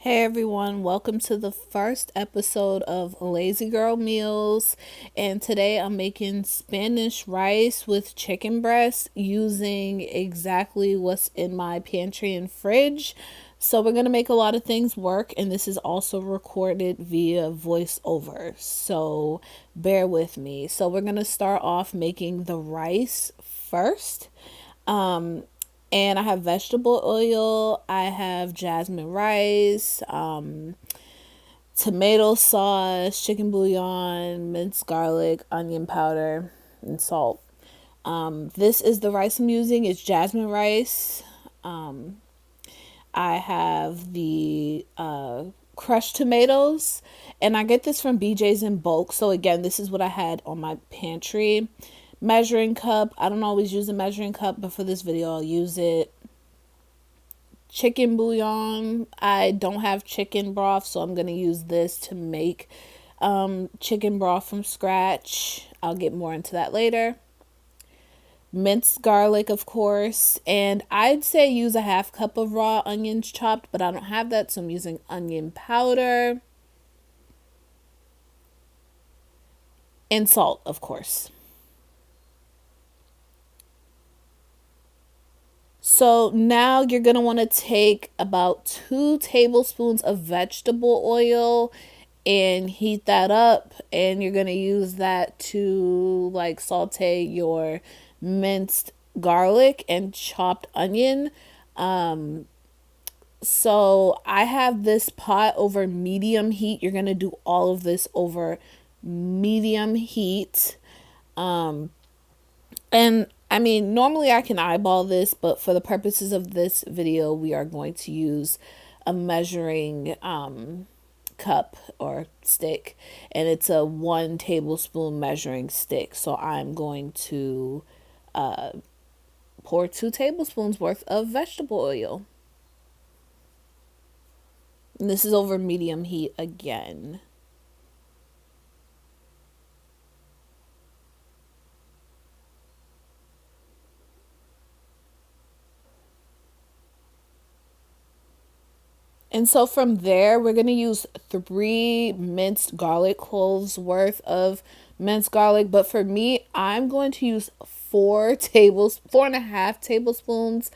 Hey everyone, welcome to the first episode of Lazy Girl Meals. And today I'm making Spanish rice with chicken breast using exactly what's in my pantry and fridge. So we're going to make a lot of things work, and this is also recorded via voiceover. So bear with me. So we're going to start off making the rice first. And I have vegetable oil, I have jasmine rice, tomato sauce, chicken bouillon, minced garlic, onion powder, and salt. This is the rice I'm using. It's jasmine rice. I have the crushed tomatoes, and I get this from BJ's in bulk. So again, this is what I had on my pantry. Measuring cup. I don't always use a measuring cup, but for this video, I'll use it. Chicken bouillon. I don't have chicken broth, so I'm going to use this to make chicken broth from scratch. I'll get more into that later. Minced garlic, of course, and I'd say use a half cup of raw onions chopped, but I don't have that, so I'm using onion powder and salt, of course. So now you're going to want to take about 2 tablespoons of vegetable oil and heat that up, and you're going to use that to like saute your minced garlic and chopped onion. So I have this pot over medium heat. You're going to do all of this over medium heat. And I mean, normally I can eyeball this, but for the purposes of this video, we are going to use a measuring cup or stick, and it's a 1 tablespoon measuring stick. So I'm going to pour 2 tablespoons worth of vegetable oil. And this is over medium heat again. And so from there, we're going to use 3 minced garlic cloves worth of minced garlic. But for me, I'm going to use 4.5 tablespoons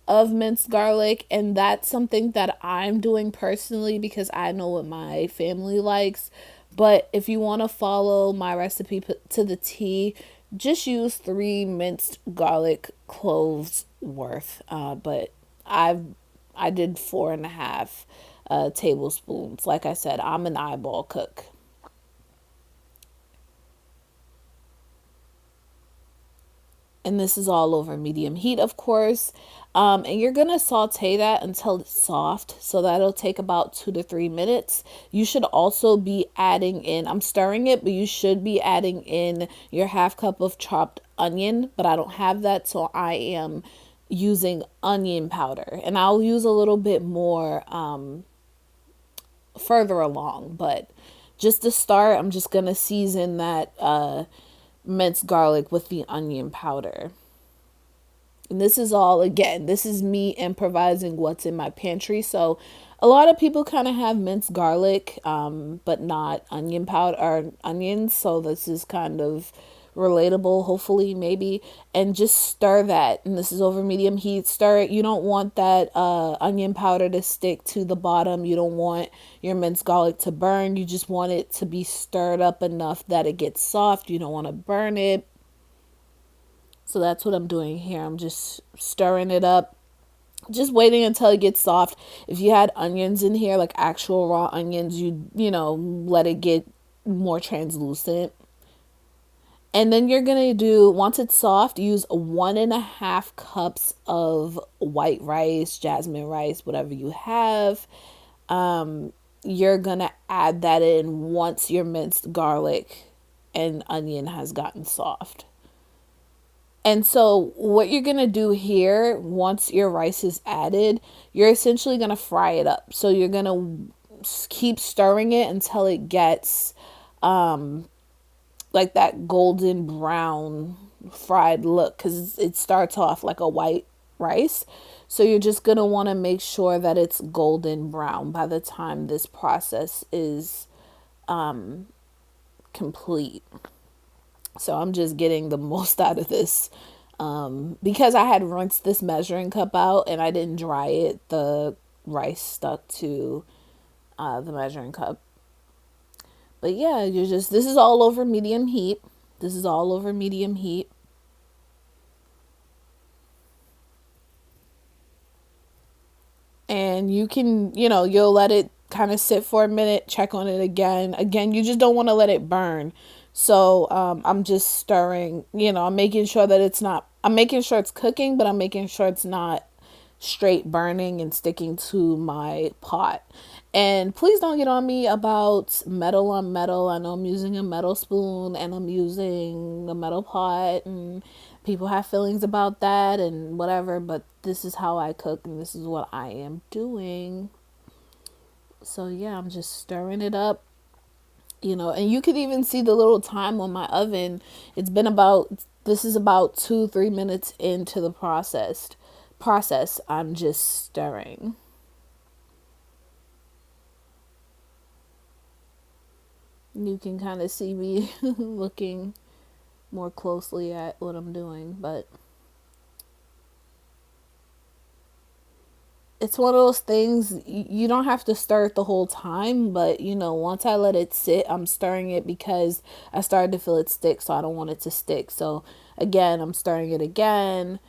of minced garlic. And that's something that I'm doing personally because I know what my family likes. But if you want to follow my recipe to the T, just use 3 minced garlic cloves worth. But I did 4.5 tablespoons. Like I said, I'm an eyeball cook. And this is all over medium heat, of course. And you're going to saute that until it's soft. So that'll take about 2 to 3 minutes. You should also be adding in, I'm stirring it, but you should be adding in your half cup of chopped onion. But I don't have that, so I am using onion powder. And I'll use a little bit more further along. But just to start, I'm just going to season that minced garlic with the onion powder. And this is all, again, this is me improvising what's in my pantry. So a lot of people kind of have minced garlic, but not onion powder or onions. So this is kind of relatable, hopefully, maybe. And just stir that. And this is over medium heat. Stir it. You don't want that onion powder to stick to the bottom. You don't want your minced garlic to burn. You just want it to be stirred up enough that it gets soft. You don't want to burn it. So that's what I'm doing here. I'm just stirring it up, just waiting until it gets soft. If you had onions in here, like actual raw onions, you let it get more translucent. And then you're going to do, once it's soft, use 1.5 cups of white rice, jasmine rice, whatever you have. You're going to add that in once your minced garlic and onion has gotten soft. And so what you're going to do here, once your rice is added, you're essentially going to fry it up. So you're going to keep stirring it until it gets like that golden brown fried look, because it starts off like a white rice. So you're just going to want to make sure that it's golden brown by the time this process is complete. So I'm just getting the most out of this. Because I had rinsed this measuring cup out and I didn't dry it, the rice stuck to the measuring cup. But yeah, this is all over medium heat. This is all over medium heat. And you can, you'll let it kind of sit for a minute, check on it again. Again, you just don't want to let it burn. So I'm just stirring, I'm making sure that I'm making sure it's cooking, but I'm making sure it's not straight burning and sticking to my pot. And please don't get on me about metal on metal. I know I'm using a metal spoon and I'm using a metal pot, and people have feelings about that and whatever, but this is how I cook and this is what I am doing. So yeah, I'm just stirring it up, and you could even see the little time on my oven. This is about 2-3 minutes into the process. I'm just stirring. You can kind of see me looking more closely at what I'm doing, but it's one of those things, you don't have to stir it the whole time, but once I let it sit, I'm stirring it because I started to feel it stick, so I don't want it to stick. So again, I'm stirring it again.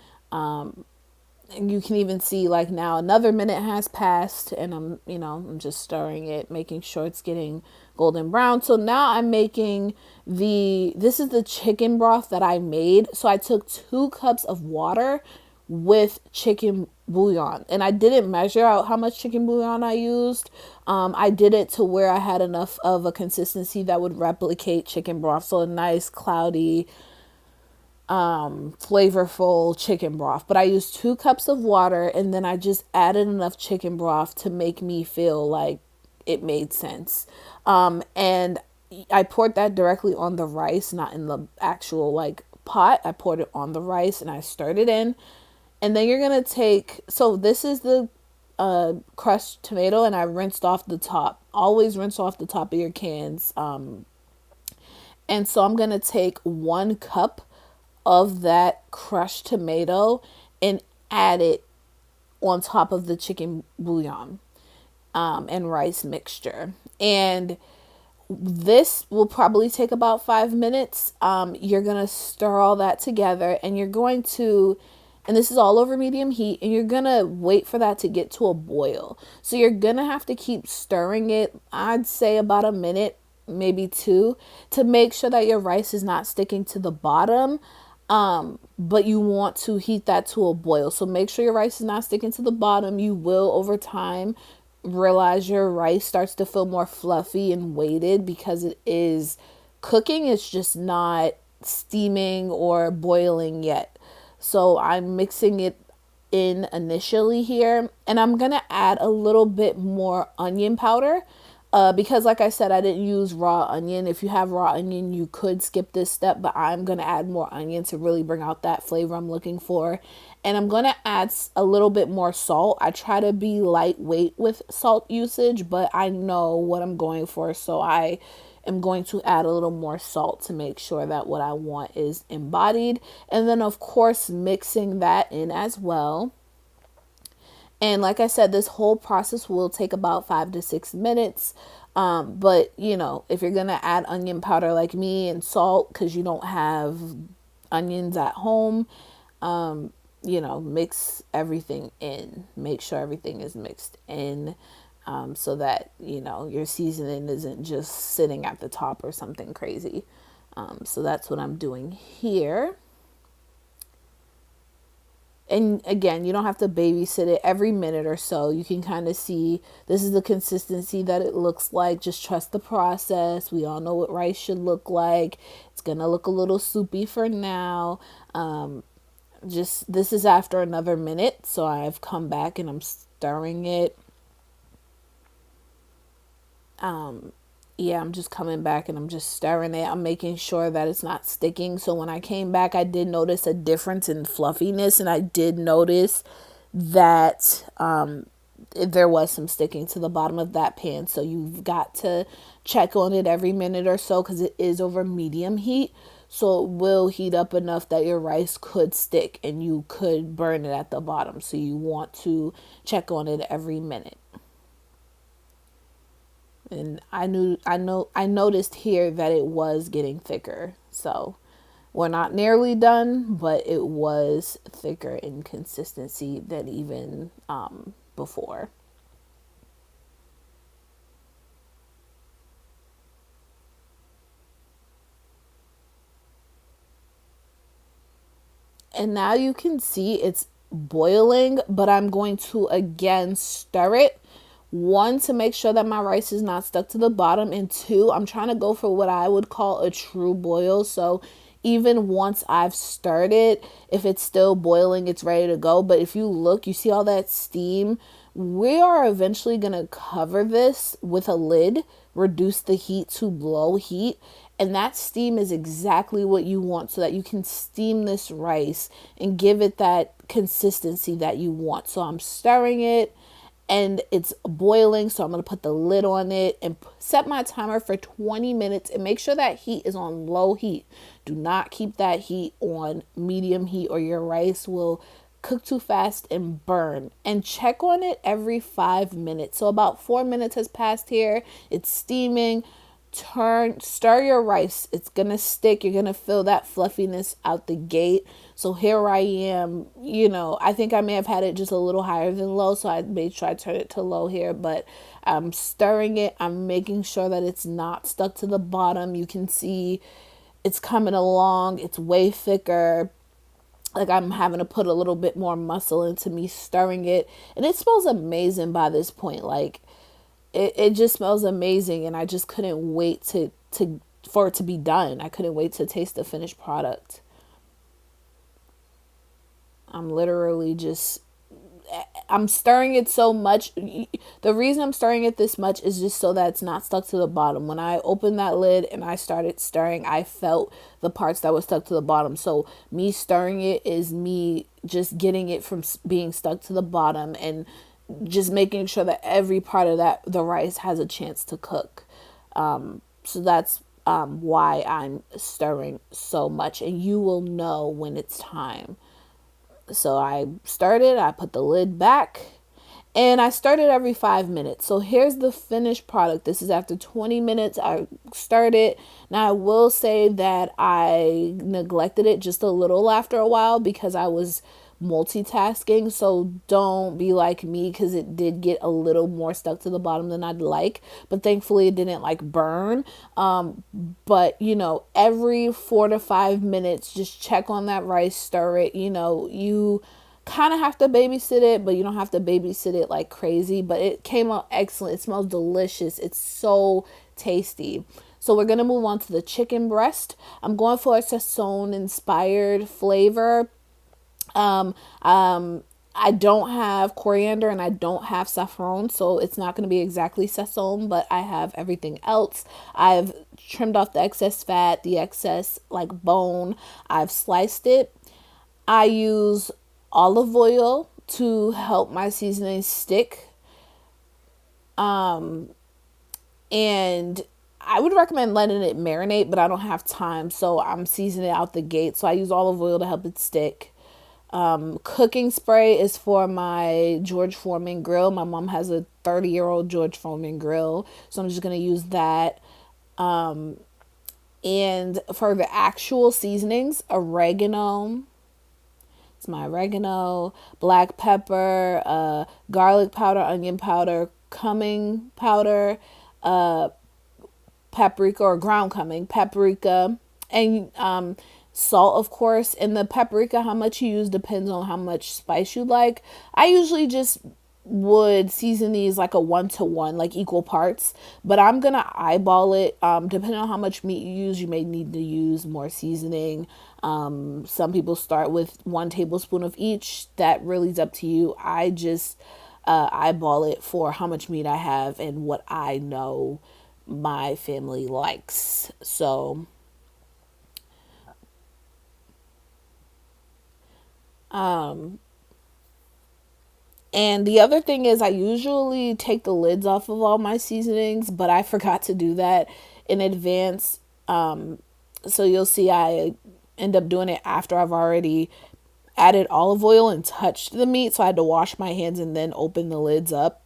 And you can even see, like, now another minute has passed and I'm just stirring it, making sure it's getting golden brown. So now I'm making this is the chicken broth that I made. So I took 2 cups of water with chicken bouillon, and I didn't measure out how much chicken bouillon I used. I did it to where I had enough of a consistency that would replicate chicken broth. So a nice cloudy, flavorful chicken broth. But I used 2 cups of water, and then I just added enough chicken broth to make me feel like it made sense. And I poured that directly on the rice, not in the actual like pot. I poured it on the rice and I stirred it in. And then you're gonna so this is the crushed tomato, and I rinsed off the top. Always rinse off the top of your cans. And so I'm gonna take 1 cup of that crushed tomato and add it on top of the chicken bouillon and rice mixture. And this will probably take about 5 minutes. You're going to stir all that together, and and this is all over medium heat, and you're going to wait for that to get to a boil. So you're going to have to keep stirring it, I'd say about a minute, maybe 2, to make sure that your rice is not sticking to the bottom. But you want to heat that to a boil. So make sure your rice is not sticking to the bottom. You will, over time, realize your rice starts to feel more fluffy and weighted because it is cooking. It's just not steaming or boiling yet. So I'm mixing it in initially here, and I'm gonna add a little bit more onion powder. Because like I said, I didn't use raw onion. If you have raw onion, you could skip this step, but I'm going to add more onion to really bring out that flavor I'm looking for. And I'm going to add a little bit more salt. I try to be lightweight with salt usage, but I know what I'm going for. So I am going to add a little more salt to make sure that what I want is embodied. And then of course, mixing that in as well. And like I said, this whole process will take about 5 to 6 minutes. But if you're going to add onion powder like me and salt, because you don't have onions at home, mix everything in. Make sure everything is mixed in, so that, your seasoning isn't just sitting at the top or something crazy. So that's what I'm doing here. And again, you don't have to babysit it every minute or so. You can kind of see this is the consistency that it looks like. Just trust the process. We all know what rice should look like. It's going to look a little soupy for now. This is after another minute. So I've come back and I'm stirring it. Yeah, I'm just coming back and I'm just stirring it. I'm making sure that it's not sticking. So when I came back, I did notice a difference in fluffiness, and I did notice that there was some sticking to the bottom of that pan. So you've got to check on it every minute or so because it is over medium heat. So it will heat up enough that your rice could stick and you could burn it at the bottom. So you want to check on it every minute. And I noticed here that it was getting thicker. So we're not nearly done, but it was thicker in consistency than even before. And now you can see it's boiling, but I'm going to again stir it. One, to make sure that my rice is not stuck to the bottom, and two, I'm trying to go for what I would call a true boil. So even once I've stirred it, if it's still boiling, it's ready to go. But if you look, you see all that steam. We are eventually going to cover this with a lid, reduce the heat to low heat, and that steam is exactly what you want so that you can steam this rice and give it that consistency that you want. So I'm stirring it and it's boiling. So I'm going to put the lid on it and set my timer for 20 minutes and make sure that heat is on low heat. Do not keep that heat on medium heat or your rice will cook too fast and burn. And check on it every 5 minutes. So about 4 minutes has passed here. It's steaming. Stir your rice. It's gonna stick. You're gonna feel that fluffiness out the gate. So here I am, I think I may have had it just a little higher than low, so I may try to turn it to low here, but I'm stirring it. I'm making sure that it's not stuck to the bottom. You can see it's coming along. It's way thicker. Like I'm having to put a little bit more muscle into me stirring it, and it smells amazing by this point. Like it just smells amazing, and I just couldn't wait to for it to be done. I couldn't wait to taste the finished product. I'm literally just I'm stirring it so much. The reason I'm stirring it this much is just so that it's not stuck to the bottom. When I opened that lid and I started stirring, I felt the parts that were stuck to the bottom. So me stirring it is me just getting it from being stuck to the bottom and just making sure that every part of that the rice has a chance to cook. So that's why I'm stirring so much, and you will know when it's time. So I started, I put the lid back, and I stirred it every 5 minutes. So here's the finished product. This is after 20 minutes. I stirred it. Now I will say that I neglected it just a little after a while because I was multitasking. So don't be like me because it did get a little more stuck to the bottom than I'd like. But thankfully it didn't like burn. But every 4 to 5 minutes, just check on that rice, stir it. You kind of have to babysit it, but you don't have to babysit it like crazy. But it came out excellent. It smells delicious. It's so tasty. So we're going to move on to the chicken breast. I'm going for a Sazón inspired flavor. Um, um, I don't have coriander and I don't have saffron, so it's not going to be exactly sazon, but I have everything else. I've trimmed off the excess fat, the excess like bone. I've sliced it. I use olive oil to help my seasoning stick. And I would recommend letting it marinate, but I don't have time, so I'm seasoning it out the gate. So I use olive oil to help it stick. Cooking spray is for my George Foreman grill. My mom has a 30-year-old George Foreman grill, so I'm just going to use that. And for the actual seasonings, oregano. It's my oregano, black pepper, garlic powder, onion powder, cumin powder, paprika or ground cumin, paprika, and salt, of course. And the paprika, how much you use depends on how much spice you like. I usually just would season these like a 1-to-1, like equal parts, but I'm gonna eyeball it. Depending on how much meat you use, you may need to use more seasoning. Some people start with 1 tablespoon of each. That really is up to you. I just eyeball it for how much meat I have and what I know my family likes. So, and the other thing is, I usually take the lids off of all my seasonings, but I forgot to do that in advance. So you'll see I end up doing it after I've already added olive oil and touched the meat. So I had to wash my hands and then open the lids up.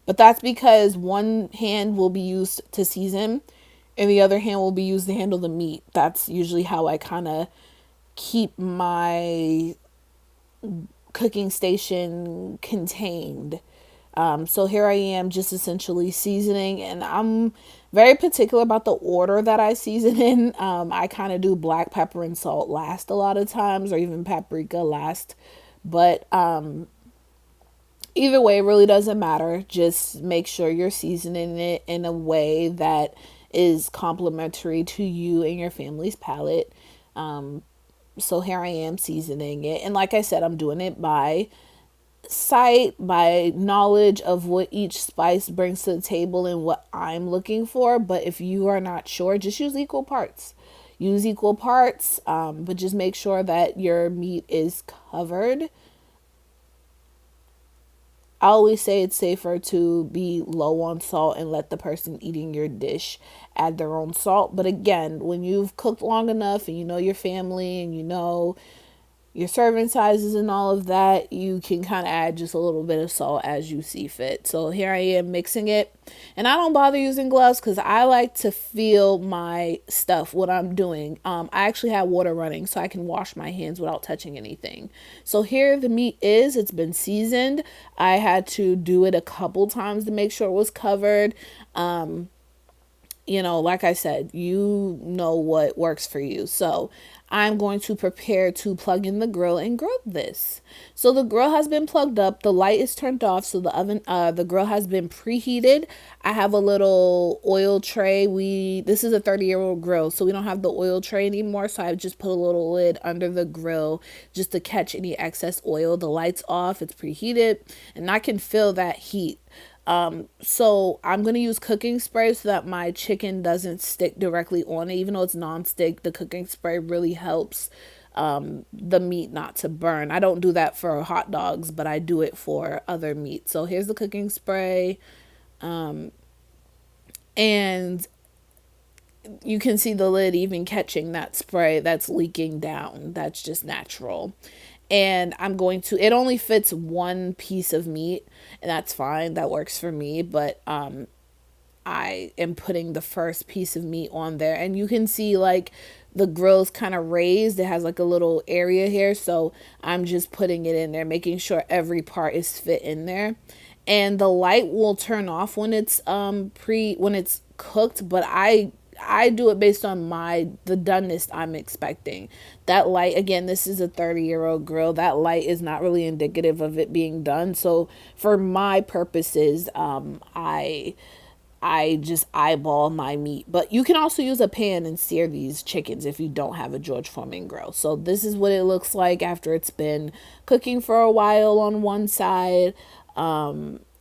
But that's because one hand will be used to season and the other hand will be used to handle the meat. That's usually how I kind of keep my cooking station contained. So here I am just essentially seasoning, and I'm very particular about the order that I season in. I kind of do black pepper and salt last a lot of times, or even paprika last. But either way, it really doesn't matter. Just make sure you're seasoning it in a way that is complementary to you and your family's palate. So here I am seasoning it. And like I said, I'm doing it by sight, by knowledge of what each spice brings to the table and what I'm looking for. But if you are not sure, just use equal parts. Use equal parts, but just make sure that your meat is covered. I always say it's safer to be low on salt and let the person eating your dish add their own salt. But again, when you've cooked long enough and you know your family and you know your serving sizes and all of that, you can kind of add just a little bit of salt as you see fit. So here I am mixing it, and I don't bother using gloves because I like to feel my stuff, what I'm doing. I actually have water running so I can wash my hands without touching anything. So here the meat is, it's been seasoned. I had to do it a couple times to make sure it was covered. Like I said, you know what works for you. So I'm going to prepare to plug in the grill and grill this. So the grill has been plugged up. The light is turned off. So the grill has been preheated. I have a little oil tray. This is a 30-year-old grill, so we don't have the oil tray anymore. So I just put a little lid under the grill just to catch any excess oil. The light's off. It's preheated, and I can feel that heat. So I'm going to use cooking spray so that my chicken doesn't stick directly on it. Even though it's non-stick, the cooking spray really helps the meat not to burn. I don't do that for hot dogs, but I do it for other meat. So here's the cooking spray. And you can see the lid even catching that spray that's leaking down. That's just natural. And it only fits one piece of meat, and that's fine. That works for me. But I am putting the first piece of meat on there, and you can see like the grill's kind of raised. It has like a little area here. So I'm just putting it in there, making sure every part is fit in there. And the light will turn off when it's when it's cooked, but I do it based on the doneness I'm expecting. That light, again, this is a 30-year-old grill. That light is not really indicative of it being done. So for my purposes, I just eyeball my meat. But you can also use a pan and sear these chickens if you don't have a George Foreman grill. So this is what it looks like after it's been cooking for a while on one side.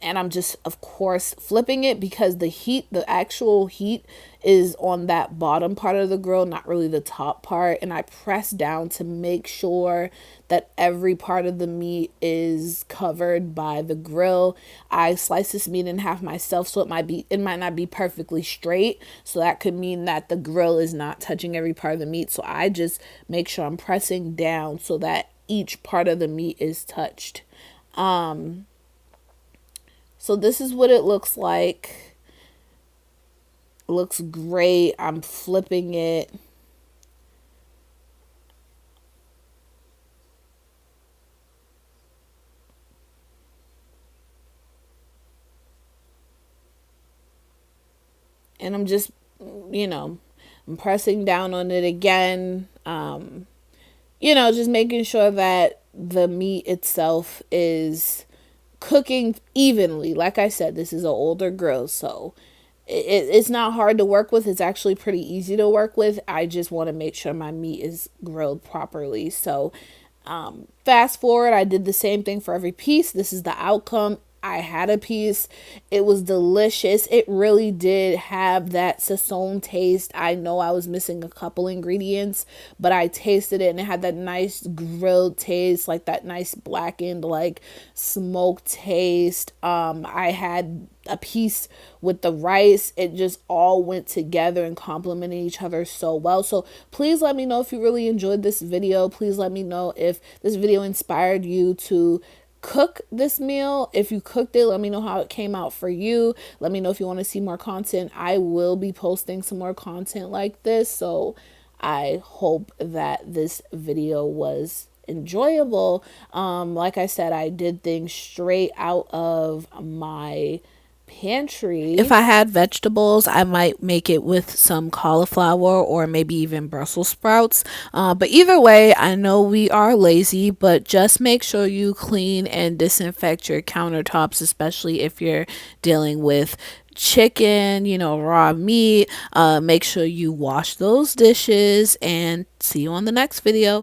And I'm just, of course, flipping it because the actual heat is on that bottom part of the grill, not really the top part. And I press down to make sure that every part of the meat is covered by the grill. I slice this meat in half myself, so it might not be perfectly straight. So that could mean that the grill is not touching every part of the meat. So I just make sure I'm pressing down so that each part of the meat is touched. So this is what it looks like. It looks great. I'm flipping it. And I'm just, I'm pressing down on it again. Just making sure that the meat itself is cooking evenly. Like I said, this is an older grill, so it's not hard to work with. It's actually pretty easy to work with. I just want to make sure my meat is grilled properly. So fast forward, I did the same thing for every piece. This is the outcome. I had a piece. It was delicious. It really did have that sazon taste. I know I was missing a couple ingredients, but I tasted it and it had that nice grilled taste, like that nice blackened, like smoked taste. I had a piece with the rice. It just all went together and complemented each other so well. So please let me know if you really enjoyed this video. Please let me know if this video inspired you to cook this meal. If you cooked it, let me know how it came out for you. Let me know if you want to see more content. I will be posting some more content like this, so I hope that this video was enjoyable. Like I said, I did things straight out of my pantry. If I had vegetables, I might make it with some cauliflower or maybe even Brussels sprouts. But either way, I know we are lazy, but just make sure you clean and disinfect your countertops, especially if you're dealing with chicken, raw meat. Make sure you wash those dishes, and see you on the next video.